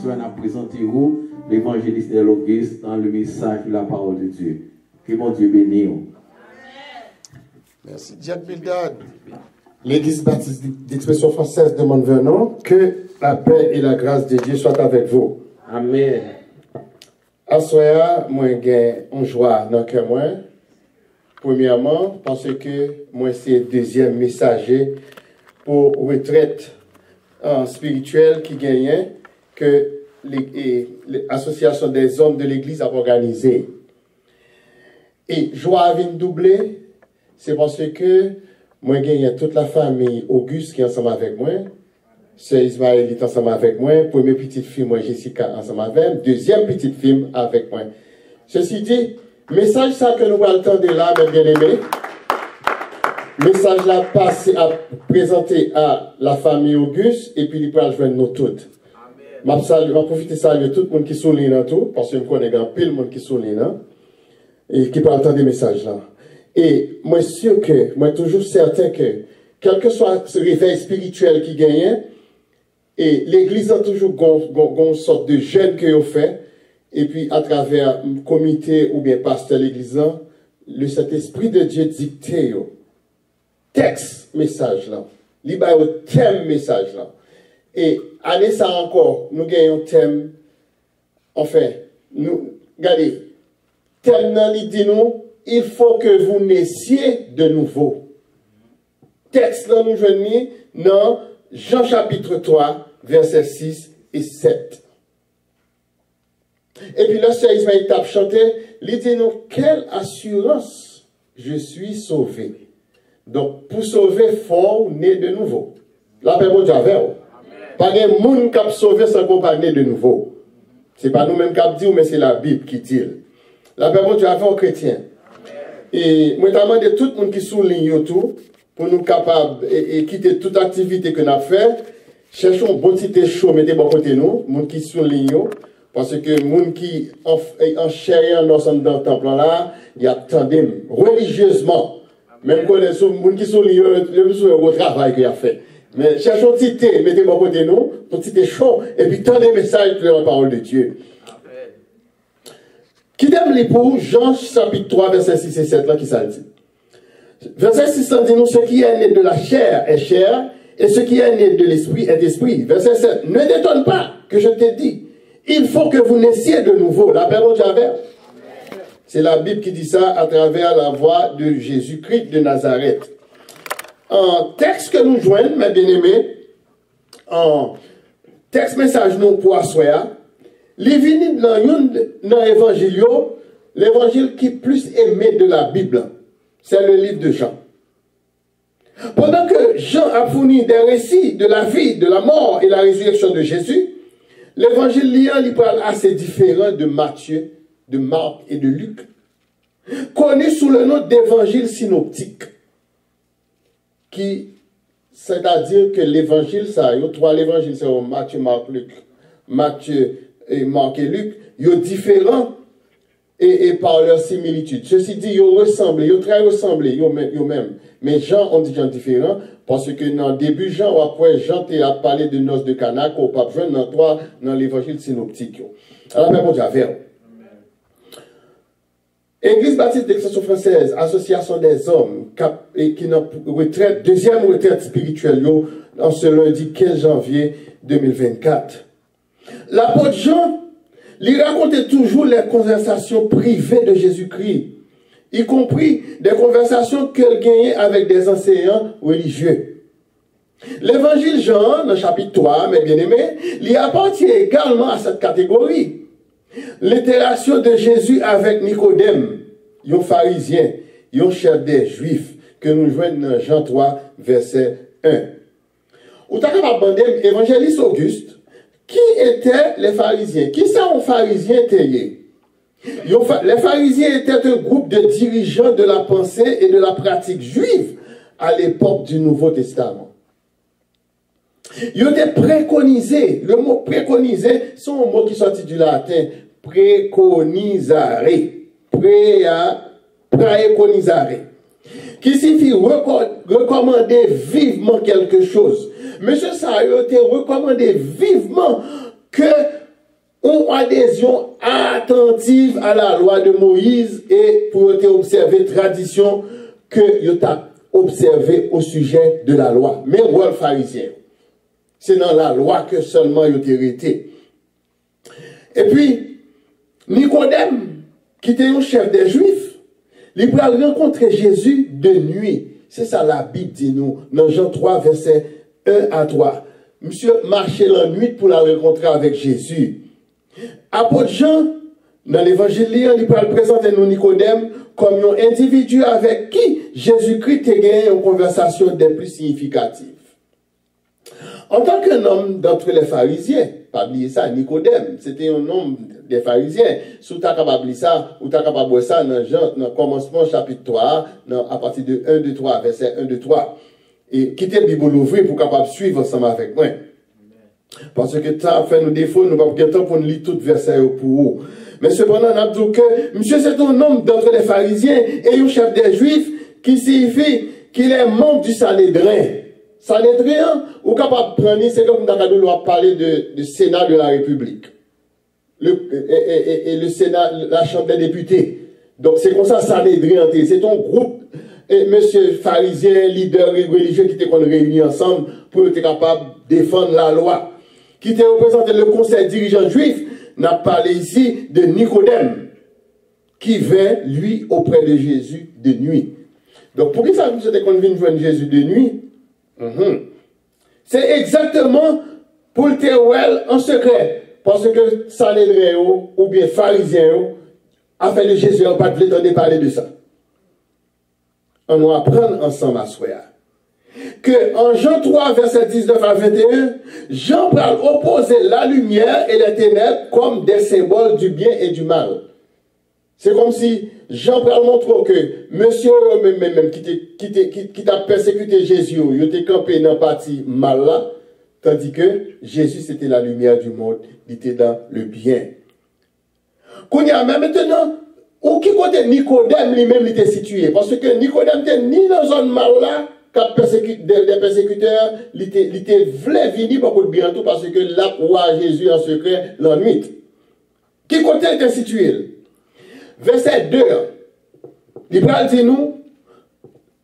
soir, nous présentons l'évangéliste Auguste dans le message de la parole de Dieu. Que mon Dieu bénisse. Merci, Jack Bildad. L'Église baptiste d'expression française demande Vernon que la paix et la grâce de Dieu soient avec vous. Amen. Assoya, moi, j'ai une joie dans le cœur. Premièrement, parce que moi, c'est le deuxième messager pour retraite spirituelle qui gagne que l'association des hommes de l'Église a organisé. Et joie vient doubler, c'est parce que moi, j'ai toute la famille Auguste qui est ensemble avec moi. Sœur Ismaël est ensemble avec moi. Première petite fille, moi, Jessica, ensemble avec moi. Deuxième petite fille avec moi. Ceci dit, message ça que nous allons entendre là, mes bien-aimés. Message là passé à présenter à la famille Auguste et puis il peut joindre nous toutes. Je vais profiter de saluer tout le monde qui souligne dans tout, parce que je connais grand pile le monde qui souligne là, et qui peut entendre des messages là. Et moi, je suis sûr que, moi, toujours certain que, quel que soit ce réveil spirituel qui gagne, et l'Église a toujours une sorte de jeûne que vous fait, et puis à travers un comité ou bien pasteur l'Église, le Saint-Esprit de Dieu dicte texte message là, il y a un thème message là. Et année ça encore, nous gagnons un thème, enfin, nous, regardez, thème dans l'idée nous, il faut que vous naissiez de nouveau. Texte là nous joignons dans Jean chapitre 3, versets 6 et 7. Et puis là, Sœur Ismaël tape chanté, il dit nous, quelle assurance je suis sauvé. Donc, pour sauver, il faut naître de nouveau. La paix mon Dieu avec vous. Pas de monde qui a sauvé sans qu'on pas naître de nouveau. Ce n'est pas nous-mêmes qui avons dit, mais c'est la Bible qui dit. La paix mon Dieu avec aux chrétiens. Et moi, je demande tout le monde qui souligne tout, pour nous capables et quitter toute activité que nous avons fait. Cherchons un bon petit chaud, mettez bon côté nous, monde qui souligne, parce que les gens qui en chair et en os dans le temple là, il y a tandem religieusement. Même quand les gens qui soulignent le travail qu'il a fait. Mais cherchons un petit thé, mettez bon côté nous, un petit chaud, et puis tendez des messages de la parole de Dieu. Qui t'aime les pour Jean chapitre 3, verset 6 et 7 là, qui ça dit? Verset 6 dit nous, ce qui est né de la chair est chair, et ce qui est né de l'esprit est esprit. Verset 7, ne t'étonne pas que je t'ai dit, il faut que vous naissiez de nouveau. La paix au Javert. C'est la Bible qui dit ça à travers la voix de Jésus-Christ de Nazareth. En texte que nous joignons, mes bien-aimés, en texte message nous pour Assoya, les vignes dans l'évangile, l'évangile qui est plus aimé de la Bible, c'est le livre de Jean. Pendant que Jean a fourni des récits de la vie, de la mort et la résurrection de Jésus, l'évangile liant il parle assez différent de Matthieu, de Marc et de Luc, connu sous le nom d'évangile synoptique, qui, c'est-à-dire que l'évangile, ça, il y a trois évangiles, c'est Matthieu, Marc, Luc, Matthieu et Marc et Luc, ils sont différents et par leur similitude. Ceci dit, ils ressemblent, ils très ressemblés, ils même. Mais Jean, on dit Jean différent, parce que dans le début, Jean, ou après, Jean a parlé de noces de Cana, qu'on peut voir dans l'évangile synoptique. Alors, même on dit avec. Église baptiste d'expression française, association des hommes, qui n'a retraite, deuxième retraite spirituelle, en ce lundi 15 janvier 2024. L'apôtre Jean, il racontait toujours les conversations privées de Jésus-Christ, y compris des conversations qu'elle gagnait avec des enseignants religieux. L'évangile Jean, dans le chapitre 3, mes bien-aimés, il appartient également à cette catégorie. L'interaction de Jésus avec Nicodème, un pharisien, un chef des Juifs, que nous joignons dans Jean 3, verset 1. Ou t'as capable de évangéliste Auguste, qui étaient les pharisiens? Qui sont les pharisiens? Les pharisiens étaient un groupe de dirigeants de la pensée et de la pratique juive à l'époque du Nouveau Testament. Ils étaient préconisés. Le mot préconisé, c'est un mot qui sortit du latin. Préconisare. Préconisare. Qui signifie recommander vivement quelque chose. Monsieur Sayo était recommandé vivement que adhésion attentive à la loi de Moïse et pour observer tradition que vous avez observé au sujet de la loi. Mais rôle pharisien. C'est dans la loi que seulement vous avez été. Et puis, Nicodème, qui était un chef des Juifs, il a rencontré Jésus de nuit. C'est ça la Bible dit nous, dans Jean 3, verset 1 à 3. Monsieur marchait la nuit pour la rencontrer avec Jésus. Apôtre Jean, dans l'évangile, il peut présenter nous Nicodème comme un individu avec qui Jésus-Christ a gagné une conversation des plus significatives. En tant qu'un homme d'entre les pharisiens, pas oublier ça, Nicodème, c'était un homme des pharisiens. Si tu as capable de ça, ou tu as capable de ça dans le commencement chapitre 3, à partir de 1, 2, 3, verset 1, 2, 3. Et quittez la Bible ouverte pour capable suivre ensemble avec moi. Parce que ça fait nos défauts, nous n'avons pas de temps pour nous lire tout verset pour vous. Mais cependant, on a dit que monsieur c'est un homme d'entre les pharisiens et un chef des Juifs qui signifie qu'il est membre du Sanhédrin. Sanhédrin, ou capable de prendre, c'est comme Dakadou doit parler de Sénat de la République. Et le Sénat, la Chambre des députés. Donc c'est comme ça Sanhédrin, c'est un groupe. Et monsieur pharisien, leader religieux qui étaient réunis ensemble pour être capable de défendre la loi. Qui était représenté le conseil dirigeant juif, n'a parlé ici de Nicodème, qui vint, lui, auprès de Jésus de nuit. Donc, pour qui ça nous était qu'on vient joindre Jésus de nuit? C'est exactement pour le terroir en secret. Parce que Sanhédrin ou bien pharisien a fait de Jésus, on pas de parler de ça. On va apprendre ensemble à soi. Que en Jean 3, verset 19 à 21, Jean parle opposer la lumière et les ténèbres comme des symboles du bien et du mal. C'est comme si Jean parle montre que monsieur même qui t'a persécuté Jésus, il était campé dans la partie mal là, tandis que Jésus c'était la lumière du monde, il était dans le bien. Qu'on y a même maintenant, où qui côté Nicodème lui-même était situé, parce que Nicodème n'était ni dans une zone mal là, des persécuteurs, il était voulu venir beaucoup de bien tout parce que là, roi Jésus en secret la nuit. Qui côté était situé? Verset 2. Il va dire nous,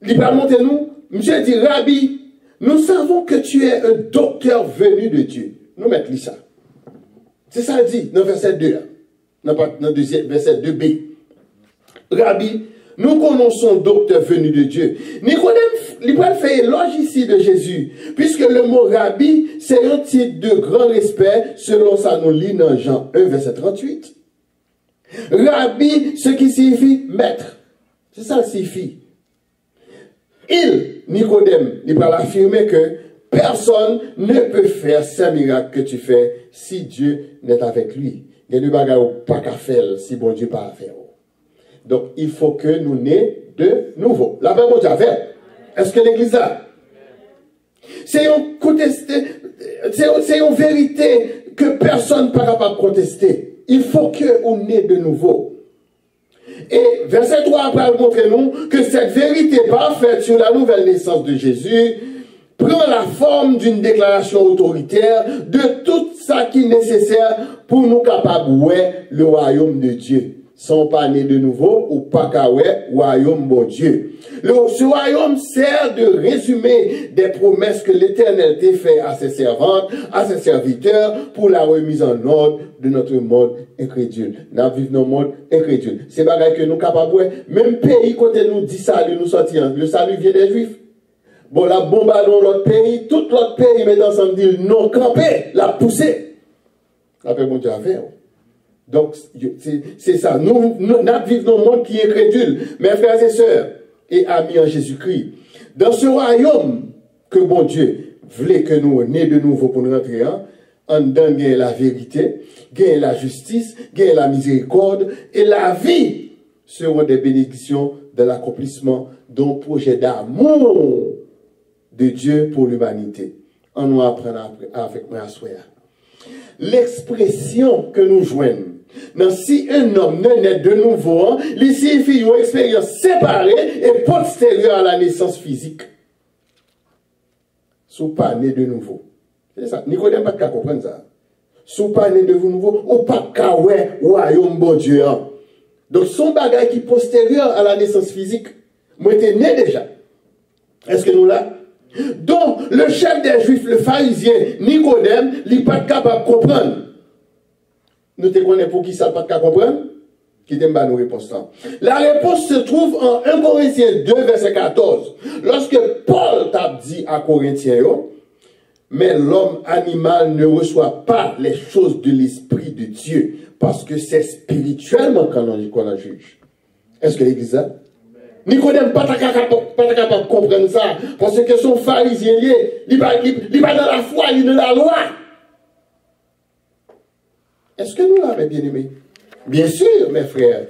il va montrer nous, monsieur dit, Rabbi, nous savons que tu es un docteur venu de Dieu. Nous mettons ça. C'est ça qu'il dit dans verset 2. Dans verset 2b. Rabbi, nous connaissons docteur venu de Dieu. Nicodème, il va faire éloge ici de Jésus, puisque le mot rabbi, c'est un titre de grand respect, selon ça nous lit dans Jean 1, verset 38. Rabbi, ce qui signifie maître. C'est ça que signifie. Nicodème, il va affirmer que personne ne peut faire ces miracles que tu fais si Dieu n'est avec lui. Il y a des bagages pas qu'à faire si bon Dieu pas à faire. Donc, il faut que nous naissions de nouveau. La paix, bon Dieu, est-ce que l'Église a? C'est une vérité que personne n'est pas capable de contester. Il faut que nous naissions de nouveau. Et verset 3 après montrer nous que cette vérité parfaite sur la nouvelle naissance de Jésus prend la forme d'une déclaration autoritaire de tout ça qui est nécessaire pour nous capables de voir le royaume de Dieu. Sans pas nés de nouveau ou pas qu'à royaume bon Dieu. Ce royaume sert de résumé des promesses que l'Éternel t'a fait à ses servantes, à ses serviteurs, pour la remise en ordre de notre monde incrédule. Nous vivons dans un monde incrédule. C'est pareil que nous capables, même pays côté nous dit salut, nous sortir. Le salut vient des Juifs. Bon, la bombe dans l'autre pays, tout l'autre pays met ensemble dit non campé, la poussée. Après mon Dieu avec. Donc, c'est ça. Nous vivons dans un monde qui est incrédule. Mes frères et sœurs, et amis en Jésus-Christ, dans ce royaume que bon Dieu voulait que nous nés de nouveau pour nous rentrer en dedans, gagne la vérité, gagne la justice, gagne la miséricorde, et la vie seront des bénédictions de l'accomplissement d'un projet d'amour de Dieu pour l'humanité. On nous apprend avec moi à soi. L'expression que nous joignons, si un homme naît de nouveau, il signifie une expérience séparée et postérieure à la naissance physique. Si pas né de nouveau. C'est ça. Nicodème n'a pas qu'à comprendre ça. sous pas né de vous nouveau, ou pas kawé, royaume bon Dieu. Donc, son bagage qui est postérieur à la naissance physique, moi, j'étais né déjà. Est-ce que nous là? Donc, le chef des Juifs, le pharisien, Nicodème, il n'est pas capable de comprendre. Nous te connaissons pour qui ça pas capable de comprendre? Qui t'aime pas nos réponses là. La réponse se trouve en 1 Corinthiens 2, verset 14. Lorsque Paul t'a dit à Corinthiens, mais l'homme animal ne reçoit pas les choses de l'Esprit de Dieu, parce que c'est spirituellement qu'on en juge. Est-ce que l'église a? Nicodème pas capable de comprendre ça, parce que son pharisien, il n'est pas dans la foi, il est dans la loi. Est-ce que nous l'avons bien aimé? Bien sûr, mes frères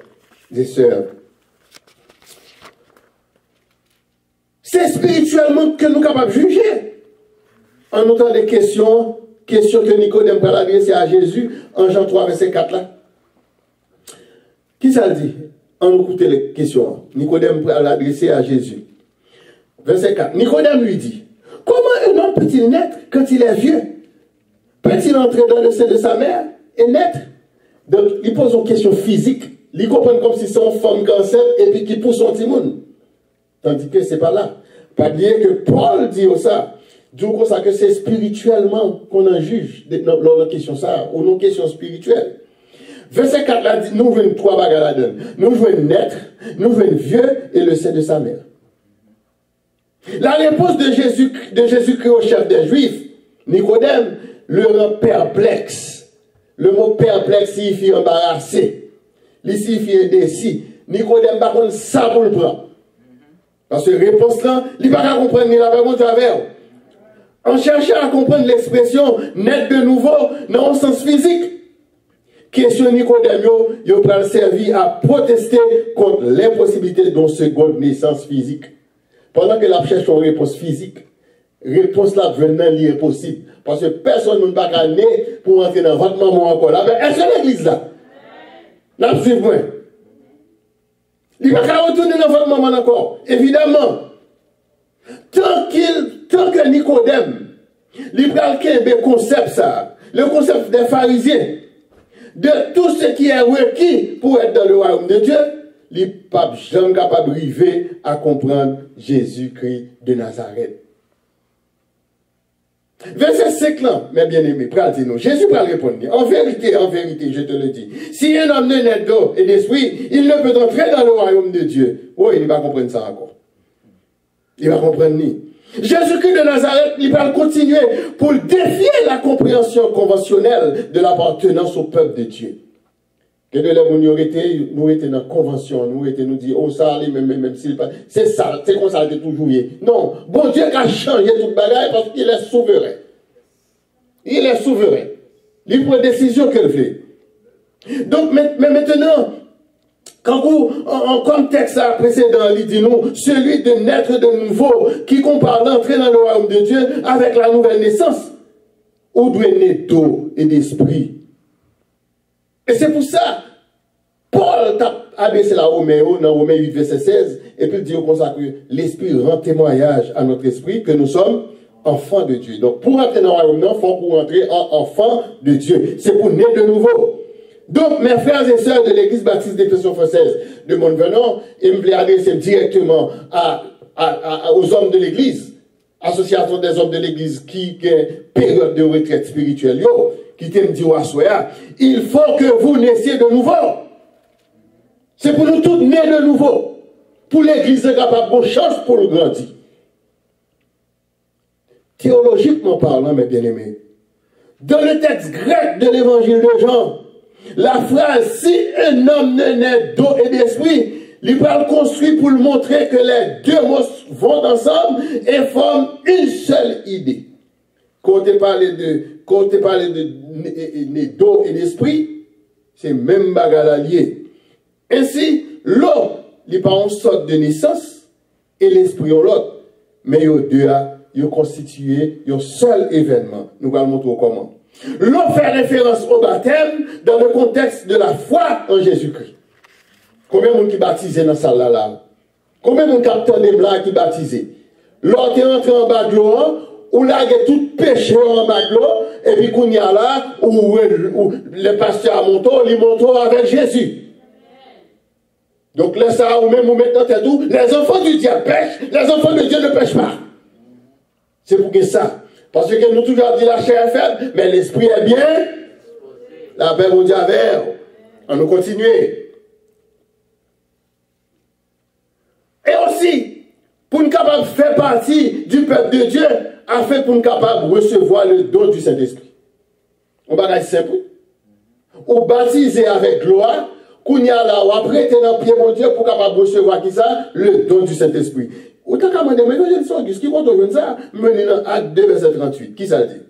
et sœurs. C'est spirituellement que nous sommes capables de juger. En notant des questions que Nicodème va adresser à Jésus en Jean 3, verset 4 là. Qui ça dit? En écoutant les questions. Nicodème va l'adresser à Jésus. Verset 4. Nicodème lui dit, comment un homme peut-il naître quand il est vieux? Peut-il entrer dans le sein de sa mère et naître? Donc, il pose une question physique. Il comprend comme si c'est une femme cancer et puis qu'il pousse son timoun. Tandis que ce n'est pas là. Pas oublier que Paul dit ça. Du coup, ça que c'est spirituellement qu'on en juge lors de la question ça, ou non question spirituelle. Verset 4 là dit, nous venons trois bagages là-dedans. Nous venons naître, nous venons vieux et le sein de sa mère. La réponse de Jésus-Christ au chef des Juifs, Nicodème, le rend perplexe. Le mot perplexe signifie embarrassé. Il signifie indécis. Nicodème, par contre, ça pour le prendre. Parce que réponse là, il ne va pas comprendre ni la réponse travers. En cherchant à comprendre l'expression naître de nouveau dans le sens physique, question Nicodème, il va servir à protester contre l'impossibilité d'une seconde naissance physique. Pendant que la cherche une réponse physique, réponse là venant l'impossible. Parce que personne ne va pas né pour entrer dans votre maman encore là. Mais est-ce que l'église là? N'a pas suivi moi. Il ne va pas retourner dans votre maman encore. Évidemment. Tant que Nicodème, il prend le concept ça, le concept des pharisiens, de tout ce qui est requis pour être dans le royaume de Dieu, il n'est pas jamais capable d'arriver à comprendre Jésus-Christ de Nazareth. Verset 5 là, mes bien-aimés, prenez-nous. Jésus va répondre. En vérité, je te le dis. Si un homme ne naît d'eau et d'esprit, il ne peut entrer dans le royaume de Dieu. Oui, il va comprendre ça encore. Il va comprendre ni. Jésus-Christ de Nazareth, il va continuer pour défier la compréhension conventionnelle de l'appartenance au peuple de Dieu. Que de l'homme nous étions dans la convention, nous dit, oh ça, même s'il pas. C'est ça, c'est comme ça, c'est toujours. Non, bon Dieu a changé toute bagaille parce qu'il est souverain. Il est souverain. Il prend des décisions qu'il fait. Donc, mais maintenant, quand vous, en contexte précédent, il dit nous, celui de naître de nouveau, qui compare l'entrée dans le royaume de Dieu avec la nouvelle naissance, où doit naître d'eau et d'esprit. Et c'est pour ça, Paul a abaissé la Roméo dans Romains 8, verset 16, et puis il dit comme ça que l'Esprit rend témoignage à notre esprit que nous sommes enfants de Dieu. Donc pour entrer dans le royaume, il faut pour entrer en enfant de Dieu. C'est pour naître de nouveau. Donc mes frères et sœurs de l'Église baptiste d'Expression française de Montvenant, et me voulais adresser directement aux hommes de l'Église, association des hommes de l'Église qui est période de retraite spirituelle, qui t'aime dire il faut que vous naissiez de nouveau. C'est pour nous tous nés de nouveau. Pour l'Église capable de chance pour le grandir. Théologiquement parlant, mes bien-aimés, dans le texte grec de l'évangile de Jean, la phrase si un homme ne naît d'eau et d'esprit, il va le construire pour le montrer que les deux mots vont ensemble et forment une seule idée. Quand on parle d'eau et d'esprit, c'est même bagarre lié. Ainsi, l'eau, n'est pas une sorte de naissance, et l'esprit en l'autre. Mais les deux, ils ont constitué un seul événement. Nous allons montrer comment. L'eau fait référence au baptême dans le contexte de la foi en Jésus-Christ. Combien de gens qui baptisent dans cette salle là? Combien de gens qui là qui baptisent? L'eau est entré en bas de l'eau, ou laguer tout péché en maglo, et puis qu'on y a là, où le pasteur monte avec Jésus. Donc là, ça, ou même vous mettez dans tête tout, les enfants du diable pêchent, les enfants de Dieu ne pêchent pas. C'est pour que ça. Parce que nous toujours dit la chair est faible, mais l'esprit est bien. La paix au diable. On nous continue. Et aussi, pour nous capables de faire partie du peuple de Dieu, afin pour nous capables de recevoir le don du Saint-Esprit. On va dire simple. Ou baptiser avec gloire, qu'on y a là, ou après, t'es dans le pied mon Dieu pour capable de recevoir qui ça? Le don du Saint-Esprit. Autant qu'à demander, mais je dis ça, qu'est-ce qui compte de ça? Menez dans Acte 2, verset 38. Qui ça dit?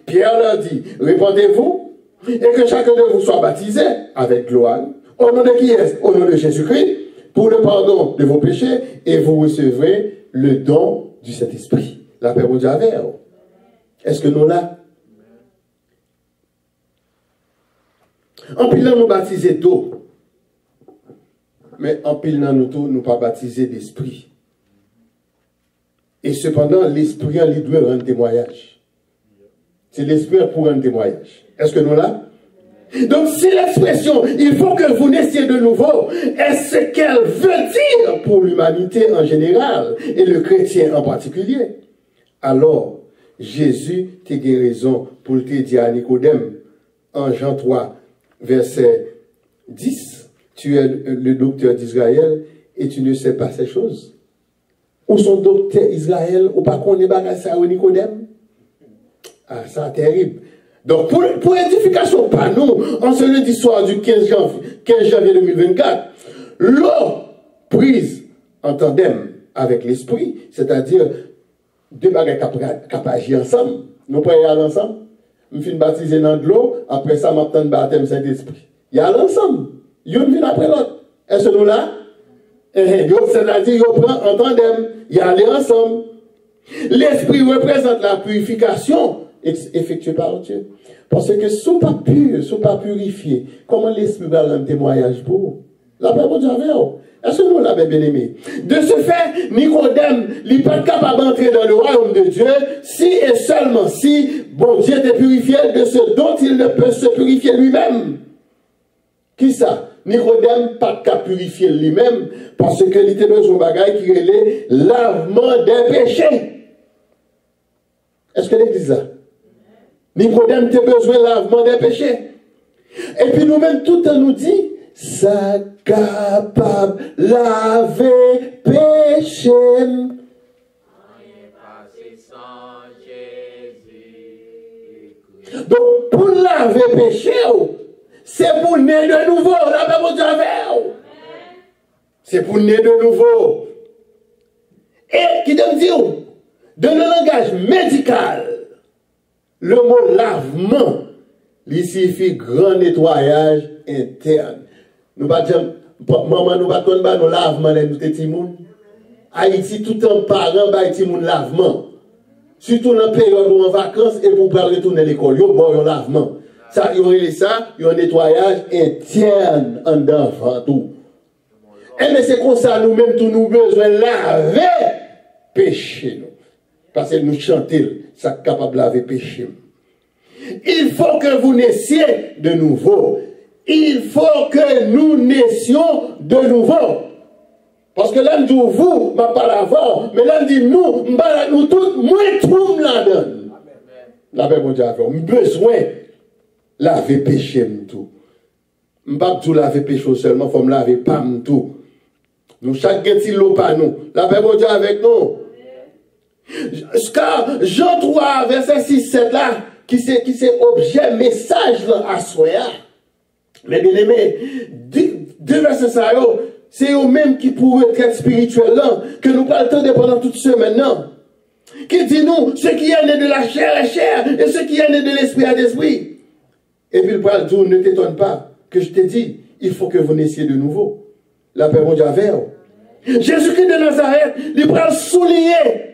Pierre leur dit, répandez-vous, et que chacun de vous soit baptisé avec gloire. Au nom de qui est? Au nom de Jésus-Christ, pour le pardon de vos péchés, et vous recevrez le don du Saint-Esprit. La paix au Dieu avec. Est-ce que nous là? En pile nous baptiser d'eau. Mais en pile nous tout, nous pas baptiser d'esprit. Et cependant, l'esprit en lui doit rendre témoignage. C'est l'esprit pour rendre témoignage. Est-ce que nous là? Donc, si l'expression, il faut que vous naissiez de nouveau, est ce qu'elle veut dire pour l'humanité en général, et le chrétien en particulier, alors, Jésus t'a raison pour te dire à Nicodème, en Jean 3, verset 10, tu es le docteur d'Israël et tu ne sais pas ces choses. Ou son docteur Israël, ou pas qu'on est bagage ça au Nicodème? Ah, ça terrible. Donc, pour édification par nous, en ce lundi soir du 15 janvier 2024, l'eau prise en tandem avec l'esprit, c'est-à-dire deux bagages qui agir ensemble, nous pouvons y aller ensemble. Je suis baptisé dans de l'eau, après ça, je m'attends baptême Saint-Esprit. Il y a l'ensemble. Une vient après l'autre. Est-ce que nous là? C'est-à-dire, ils prennent en tandem, ils allaient ensemble. L'esprit représente la purification effectuée par Dieu. Parce que sous pas pur, sous pas purifié, comment l'esprit va rendre témoignage pour vous? La paix pour Dieu avec vous. Est-ce que nous l'avons bien aimé? De ce fait, Nicodème n'est pas capable d'entrer dans le royaume de Dieu si et seulement si, bon Dieu est purifié de ce dont il ne peut se purifier lui-même. Qui ça? Nicodème pas capable de purifier lui-même parce qu'il était dans un bagage qui relait lavement des péchés. Est-ce que l'église là? Nicodème a besoin de lavement des péchés. Et puis nous-mêmes, tout le temps nous dit, ça capable de laver péché. Donc, pour laver péché, c'est pour naître de nouveau. La paix pour Dieu avec. C'est pour naître de nouveau. Et qui donne dire, dans le langage médical, le mot lavement, il signifie grand nettoyage interne. Nous ne disons pas, maman, nous ne disons pas, nous lavement, nous petits moun. Haïti, tout un parent, Haïti, moun lavement. Surtout dans la période où on est en vacances et pour pas retourner à l'école, il y a un lavement. Ça, il y a un nettoyage interne en d'enfant tout. Et mais c'est comme ça, nous-mêmes, tous nous besoin de laver péché. Parce que nous chantons, ça est capable de laver péché. Il faut que vous naissiez de nouveau. Il faut que nous naissions de nouveau. Parce que là, nous vous, je pas l'avant, mais là, dit nous, nous tous, moi, tout la donne. La paix, mon Dieu, nous besoin de laver péché, tout. Je ne pas tout laver péché seulement, il faut me laver pas tout. Nous, chaque petit lot pas nous. La paix, mon Dieu, avec nous. Car Jean 3, verset 6-7 là, qui c'est objet, message là, à soi. Mais bien aimé, deux versets ça, c'est eux-mêmes qui pourraient être spirituels là, que nous parlons pendant toute semaine là. Qui dit nous, ce qui est né de la chair est chair, et ce qui est né de l'esprit est d'esprit. Et puis le parle dit, ne t'étonne pas, que je t'ai dit, il faut que vous naissiez de nouveau. La paix mon Dieu avec. Jésus-Christ de Nazareth, il va souligner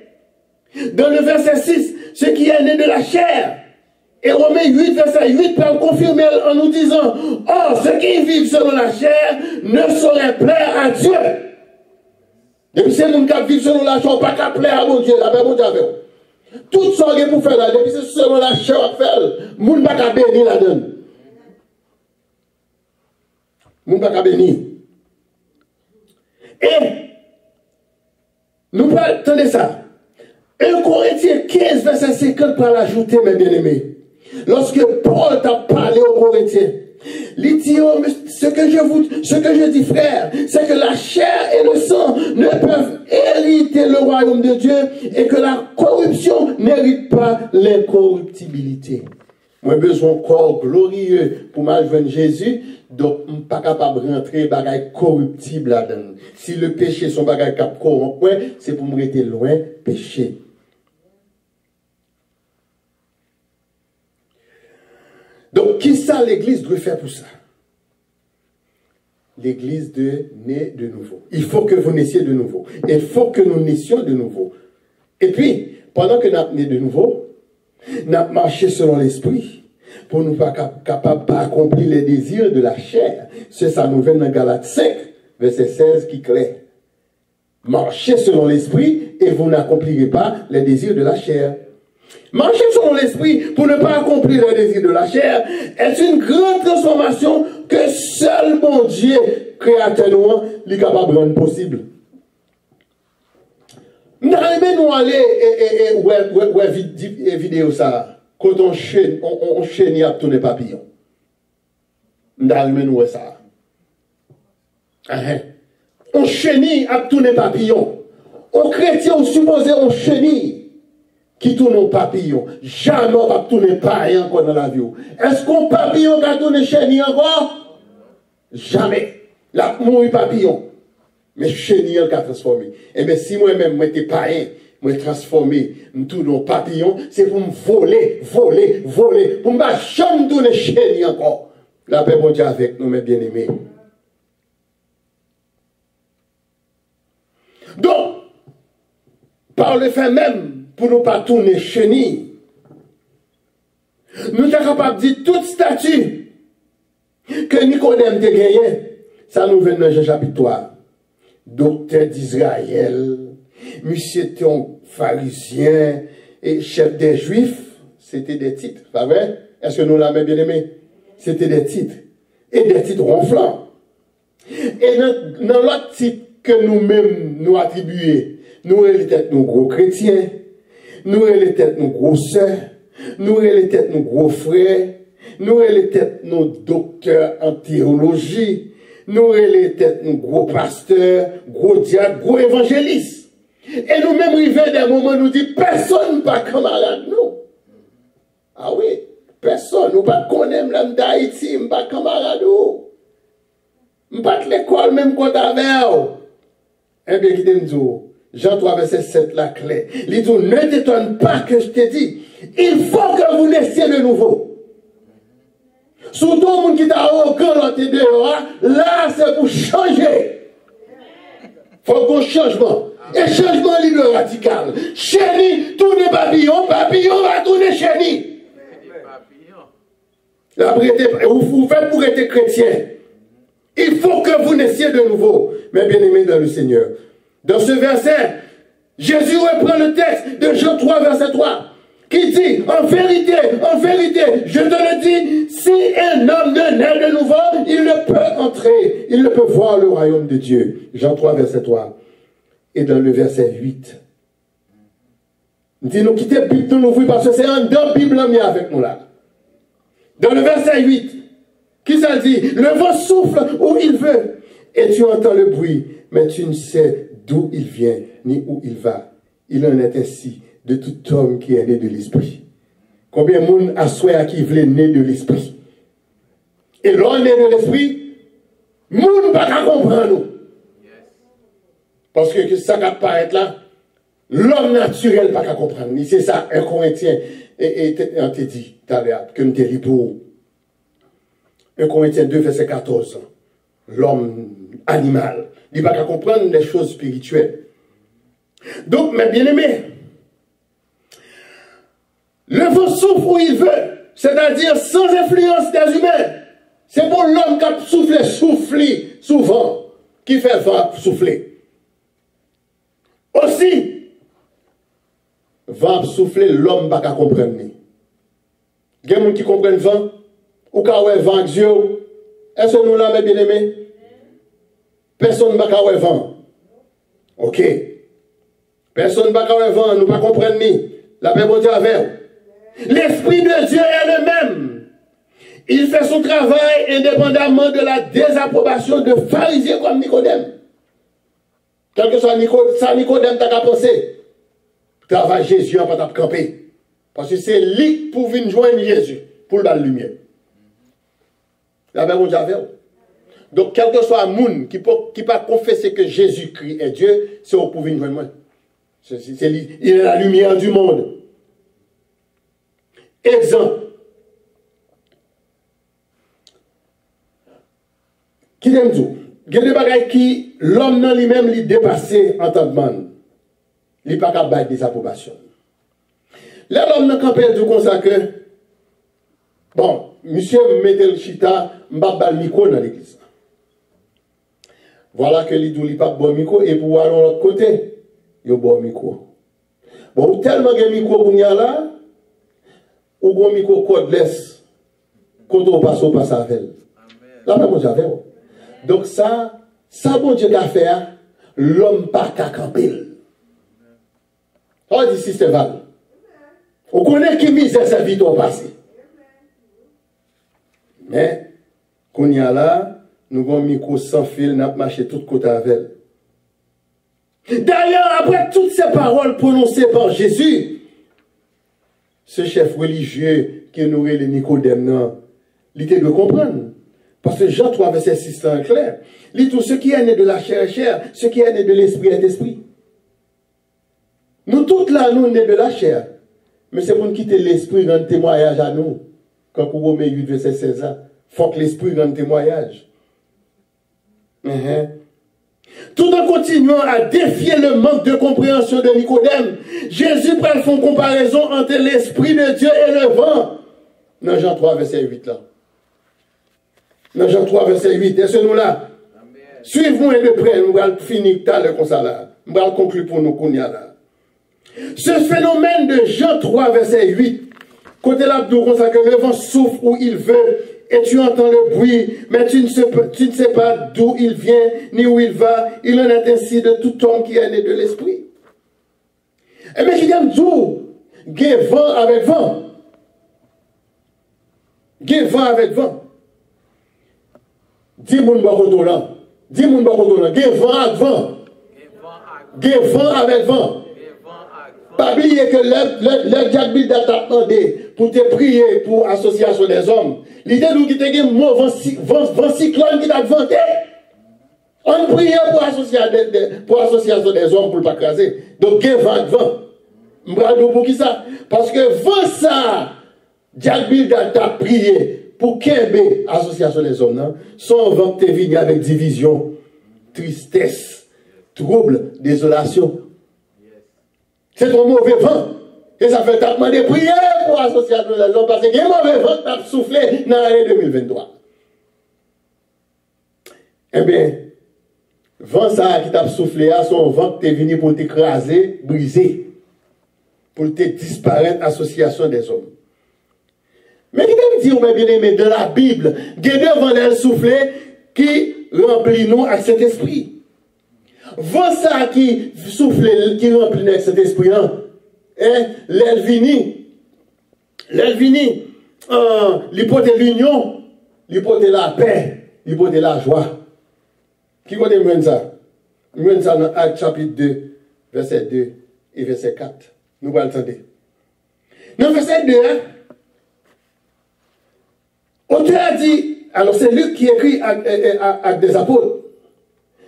dans le verset 6, ce qui est né de la chair. Et Romains 8, verset 8, peut confirmer en nous disant, oh, ceux qui vivent selon la chair ne sauraient plaire à Dieu. Et puis c'est nous qui vivons selon la chair, pas qu'à plaire à mon Dieu, la paix mon Dieu avec. Tout ce que vous faites là, depuis c'est selon la chair à faire, vous ne pouvez pas bénir là-dedans. Vous ne pouvez pas bénir. Et, nous pouvons attendre ça. 1 Corinthiens 15, verset 50, pour l'ajouter, mes bien-aimés. Lorsque Paul t'a parlé aux Corinthiens, il dit, oh, ce que je dis, frère, c'est que la chair et le sang ne peuvent hériter le royaume de Dieu et que la corruption n'hérite pas l'incorruptibilité. Moi, j'ai besoin d'un corps glorieux pour m'adjoindre Jésus, donc je ne suis pas capable de rentrer dans les corruptibles là-dedans. Si le péché sont bagaille cap corrompre, c'est pour me rester loin péché. Donc, qui ça l'Église doit faire pour ça? L'Église de naît de nouveau. Il faut que vous naissiez de nouveau. Il faut que nous naissions de nouveau. Et puis, pendant que nous sommes nés de nouveau, nous avons marché selon l'esprit pour nous pas capables d'accomplir les désirs de la chair. C'est ça nous vient dans Galates 5, verset 16 qui est clair. Marchez selon l'esprit et vous n'accomplirez pas les désirs de la chair. Marcher selon l'esprit pour ne pas accomplir les désirs de la chair est une grande transformation que seul mon Dieu, créateur nous, est capable de rendre possible. Nous allons aller ouais vidéo ça, quand on chenille à tourner papillon. Nous allons voir ça. On chenille à tourner papillon. Aux chrétiens, on suppose on chenille qui tourne au papillon. Jamais on va tourner pareil encore dans la vie. Est-ce qu'on papillon va tourner chenille encore? Jamais. La mouille papillon. Mais chenille elle a transformé. Et bien si moi-même, moi t'es pareil, moi transformé, je tourne au papillon, c'est pour me voler. Pour me jamais tourner chenille encore. La paix bon Dieu avec nous, mes bien-aimés. Donc, par le fait même, pour ne pas tourner chenille, nous sommes capables de dire toute statue que Nicodème a gagné. Ça nous vient dans Jean chapitre 3. Docteur d'Israël, monsieur était un pharisien et chef des Juifs, c'était des titres, pas vrai? Est-ce que nous l'avons bien aimé? C'était des titres. Et des titres ronflants. Et dans l'autre titre que nous-mêmes nous attribuons, nous étions nos gros chrétiens, nous étions nos gros sœurs, nous étions nos gros frères, nous étions nos docteurs en théologie, nous étions nos gros pasteurs, gros diacres, gros évangélistes. Et nous-mêmes arrivons des moments où nous disons, personne n'est pas camarade nous. Ah oui, personne, nous ne connaissons pas l'homme d'Haïti, nous ne pas camarade nous. Nous ne pas l'école même quand avec. Eh bien, qui te dit, Jean 3, verset 7, la clé. Il dit, ne t'étonne pas que je t'ai dit, il faut que vous naissiez de nouveau. Surtout, le monde qui t'a arrogant dans tes dehors, là, c'est pour changer. Il faut qu'on changement. Et changement libre radical. Chéni, tourne papillon, papillon va tourner chéni. Vous faites pour être chrétien. Il faut que vous naissiez de nouveau, mes bien-aimés dans le Seigneur. Dans ce verset, Jésus reprend le texte de Jean 3, verset 3, qui dit, en vérité, je te le dis, si un homme ne naît de nouveau, il ne peut entrer, il ne peut voir le royaume de Dieu. Jean 3, verset 3. Et dans le verset 8, il dit, nous quittons la Bible, nous l'ouvrons parce que c'est un deux Bible avec nous là. Dans le verset 8, qui ça dit? Le vent souffle où il veut, et tu entends le bruit, mais tu ne sais d'où il vient, ni où il va. Il en est ainsi de tout homme qui est né de l'esprit. Combien de monde a souhait à qui voulait né de l'esprit? Et l'homme né de l'esprit, monde ne pas comprendre nous. Parce que ça va paraître là, l'homme naturel ne pas comprendre. C'est ça, un Corinthien, et on te dit, que je te lis pour 1 Corinthiens 2, verset 14. L'homme animal, il ne va pas comprendre les choses spirituelles. Donc, mes bien-aimés, le vent souffle où il veut, c'est-à-dire sans influence des humains. C'est pour l'homme qui souffle souvent, qui fait vent souffler. Aussi, vent souffler, l'homme va pas comprendre. Il y a des gens qui comprennent vent, ou quand on vent Dieu. Est-ce que nous là, mes bien-aimés? Personne ne va pas vent. Ok. Personne ne va pas vent, nous ne pas comprendre ni. La paix bon Dieu avec. L'Esprit de Dieu est le même. Il fait son travail indépendamment de la désapprobation de pharisiens comme Nicodème. Quel que soit Nicodème, tu as pensé. Travail Jésus en pas camper. Parce que c'est lui pour venir joindre Jésus, pour la lumière. La paix bon Dieu avec. Donc, quel que soit le monde qui peut confesser que Jésus-Christ est Dieu, c'est pour venir joindre moi. Il est la lumière du monde. Exemple. Qui t'aime tout? Il y a des bagages qui, l'homme dans lui-même, lui dépassé en tant que man. Il n'est pas capable de désapprobation. Là, l'homme n'a pas pu comme ça que, bon, monsieur mettez le chita, m'babal micro dans l'église. Voilà que lui dit pas bon micro, et pour aller de l'autre côté, il y a bon micro. Bon, tellement de micro qu'on y a là, ou bon micro cordless, quand on passe au passe avec. Là, bon Dieu avec. Donc ça bon Dieu a fait, l'homme pas qu'à camper. On dit si c'est vrai. On connaît qui misère sa vie au passé. Mais, qu'on y a là, nous avons un micro sans fil, nous avons marché tout côté avec. D'ailleurs, après toutes ces paroles prononcées par Jésus, ce chef religieux qui nous est le Nicodème, il doit comprendre. Parce que Jean 3, verset 6, c'est clair. Il dit tout ce qui est né de la chair est chair, ce qui est né de l'esprit est esprit. Nous tous là, nous nés de la chair. Mais c'est pour nous quitter l'esprit rendre témoignage à nous. Quand pour Romains 8, verset 16, il faut que l'esprit rende témoignage. Tout en continuant à défier le manque de compréhension de Nicodème, Jésus prend une comparaison entre l'esprit de Dieu et le vent. Dans Jean 3, verset 8 là. Dans Jean 3, verset 8, est-ce que nous là? Suivez-moi de près, nous allons finir tout à l'heure comme ça là. Nous allons conclure pour nous qu'on y a là. Ce phénomène de Jean 3, verset 8, côté là, comme ça que le vent souffle où il veut, et tu entends le bruit, mais tu ne sais pas d'où il vient, ni où il va. Il en est ainsi de tout homme qui est né de l'esprit. Et bien, qui aime d'où? Gué vent avec vent. Gué vent avec vent. Dis mon bakoto là. Dis mon bakoto là. Gué vent avec vent. Gué vent avec vent. Pas oublier que le Jack Bill t'a demandé pour te prier pour l'association des hommes. L'idée nous qui te dit vent cyclone qui t'a vanté. On prie pour l'association des hommes pour ne pas craser. Donc, il y a vent. Pour qui ça? Parce que vent ça, Jack Bill t'a prié pour qu'il l'association des hommes. Son vent te venu avec division, tristesse, trouble, désolation. C'est un mauvais vent. Et ça fait tellement de prières pour l'association des hommes parce qu'il y a un mauvais vent qui a soufflé dans l'année 2023. Eh bien, vent ça qui t'a soufflé, son vent qui est venu pour t'écraser, briser, pour te disparaître, association des hommes. Mais qui t'a dit, bien aimé, de la Bible, il y a deux vents d'air soufflé qui remplit nous avec cet esprit. Vent ça qui souffle, qui remplit avec cet esprit-là, l'Elvini, l'hypothèse de l'union, l'hypothèse de la paix, l'hypothèse de la joie. Qui connaît ça? Nous ça dans Actes chapitre 2, verset 2 et verset 4. Nous allons entendre. Dans verset 2, auteur a dit, alors c'est Luc qui écrit Actes des apôtres.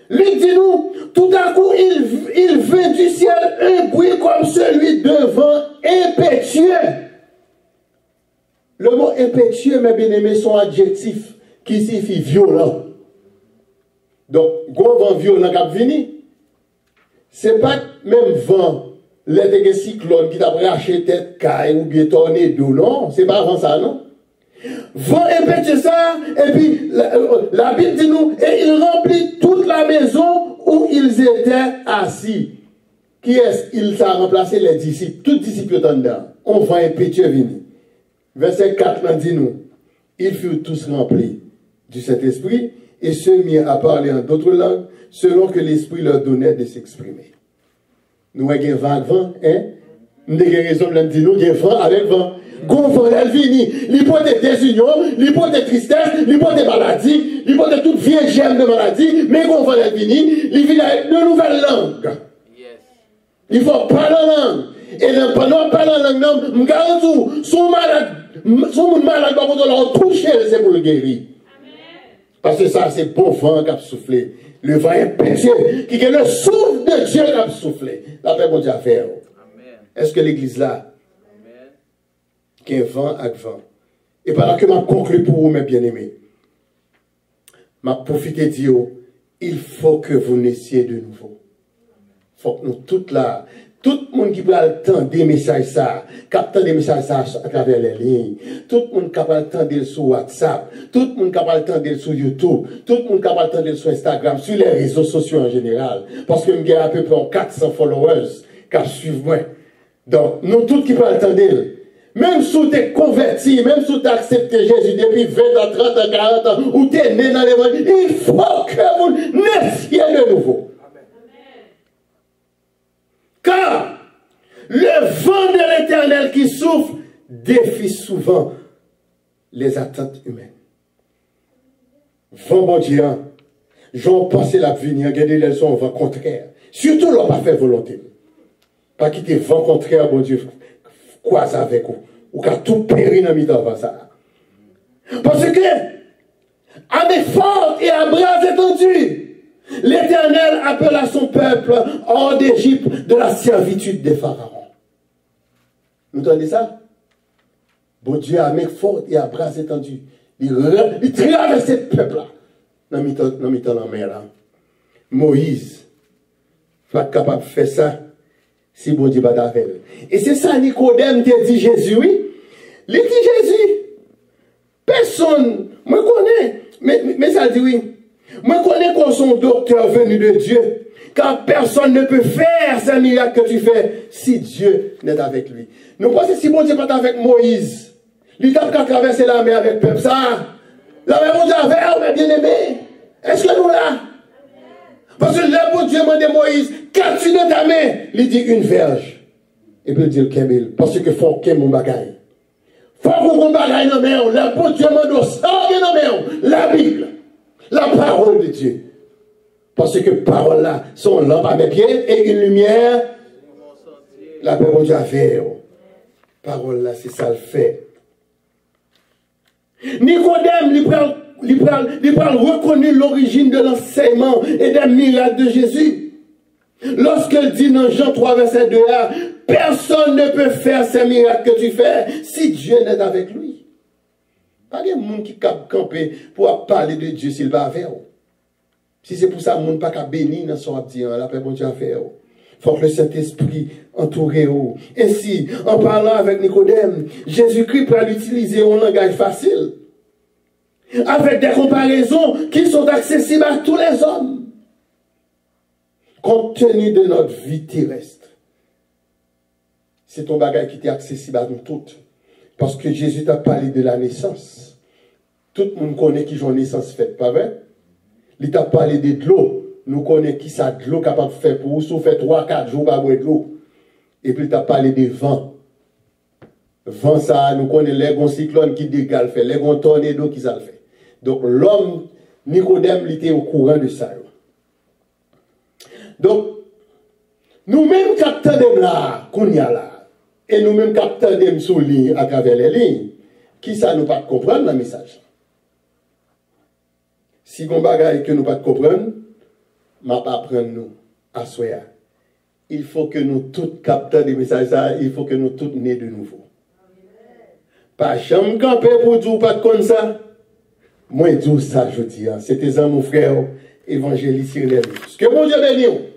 Luc dit nous, tout à coup, il vint du ciel un bruit comme celui d'un vent impétueux. Le mot impétueux, mes bien-aimés, sont adjectifs qui signifient violent. Donc, gros vent violent qui vient, ce n'est pas même vent, les cyclones qui t'a raché tête, caille ou bien tornado, non, ce n'est pas avant ça, non? Vent impétueux ça, et puis la Bible dit nous, et il remplit toute la maison où ils étaient assis. Qui est-ce qu'il a remplacé les disciples? Tous les disciples étant dedans. On vent impétueux vini. Verset 4 nous dit nous. Ils furent tous remplis du Saint-Esprit et se mirent à parler en d'autres langues selon que l'Esprit leur donnait de s'exprimer. Nous avons vent, hein? Nous avons raison de dire nous avons vent avec vent. Gon elle vini, l'hypothèse de désunion, l'hypothèse de tristesse, l'hypothèse de maladie, l'hypothèse de toute vieille germe de maladie, mais gon elle vini, il vient avec de nouvelles langues. Il faut parler en langue. Et pendant parler en langue, je garantis, son malade, par contre, on touche, c'est pour le guérir. Parce que ça, c'est bon vent qui a soufflé. Le vent impétueux, qui est le souffle de Dieu qui a soufflé. La paix, bon Dieu, à faire. Est-ce que l'église là, qui est vent avec vent? Et pendant que je conclue pour vous, mes bien-aimés, je profite de dire, il faut que vous naissiez de nouveau. Il faut que nous, toutes là, tout le monde qui peut attendre des messages, ça, capter des messages ça à travers les lignes, tout le monde capable d'attendre sur WhatsApp, tout le monde capable d'attendre sur YouTube, tout le monde capable d'attendre sur Instagram, sur les réseaux sociaux en général. Parce que j'ai à peu près 400 followers qui suivent moi. Donc, nous tous qui peuvent attendre, même si tu es converti, même si tu as accepté Jésus depuis 20 ans, 30 ans, 40 ans, ou tu es né dans l'évangile, il faut que vous naissiez de nouveau. Car le vent de l'Éternel qui souffle défie souvent les attentes humaines. Vent bon Dieu, j'en pense la venir, regardez les sons vent contraire. Surtout l'on pas fait volonté. Pas quitter vent contraire, bon Dieu, quoi ça avec vous? Ou qu'à tout périr dans mi-temps ça. Parce que, à mes fortes et à bras étendus, l'Éternel appela son peuple hors d'Égypte de la servitude des pharaons. Vous entendez ça? Bon Dieu a main forte et à bras étendus. Il traverse ce peuple-là. Dans la mer là. Moïse pas capable de faire ça si bon Dieu pas avec. Et c'est ça Nicodème te dit Jésus, oui. Il dit Jésus, personne, moi connais, mais ça dit oui. Moi, je connais qu'on son docteur venu de Dieu, car personne ne peut faire ces miracles que tu fais si Dieu n'est avec lui. Nous pensons si bon Dieu n'est pas avec Moïse, il a qu'à traverser la mer avec le peuple. Ça, la mer, bon Dieu avec, bien aimé. Est-ce que nous là? Parce que le bon Dieu demande Moïse, qu'as-tu dans ta main? Il dit une verge. Et puis il dit le Kemil, parce que faut qu'il y ait mon bagaille. Faut qu'on ait bagaille dans la main. Le bon Dieu demande ça, dans la main, la Bible. La parole de Dieu. Parce que parole là, son lampe à mes pieds et une lumière. La parole de Dieu a fait. Parole là, c'est ça le fait. Nicodème, il parle reconnu l'origine de l'enseignement et des miracles de Jésus. Lorsqu'il dit dans Jean 3, verset 2a, personne ne peut faire ces miracles que tu fais si Dieu n'est avec lui. Pas de monde qui cap camper pour parler de Dieu s'il va faire. Si c'est pour ça que monde pas cap bénir dans son abdi, la paix bon Dieu à faire. Faut que le Saint-Esprit entoure. Ainsi, en parlant avec Nicodème, Jésus-Christ peut l'utiliser en langage facile, avec des comparaisons qui sont accessibles à tous les hommes. Compte tenu de notre vie terrestre, c'est ton bagage qui est accessible à nous toutes. Parce que Jésus t'a parlé de la naissance. Tout le monde connaît qui ont naissance faite, pas vrai? Il t'a parlé de l'eau. Nous connaissons qui ça de l'eau capable de faire pour vous. Si vous faites 3-4 jours, pas boire de l'eau. Et puis il t'a parlé des vents. Vent, ça, nous connaissons les cyclones qui dégagent, les tornado qui ça le fait. Donc l'homme, Nicodème, il était au courant de ça. Donc, nous-mêmes, capteurs là, qu'on y a là, et nous-mêmes capteurs des lignes à travers les lignes, qui ça nous pas comprendre le message? Si on bagaille que nous pas comprendre, m'a pas apprendre nous à soya. Il faut que nous tous capteurs des messages, il faut que nous tous nés de nouveau. Pas jamais camper pour dire pas comme ça. Moi dis ça je dis, c'était ça mon frère évangéliste. Que bon Dieu bénisse.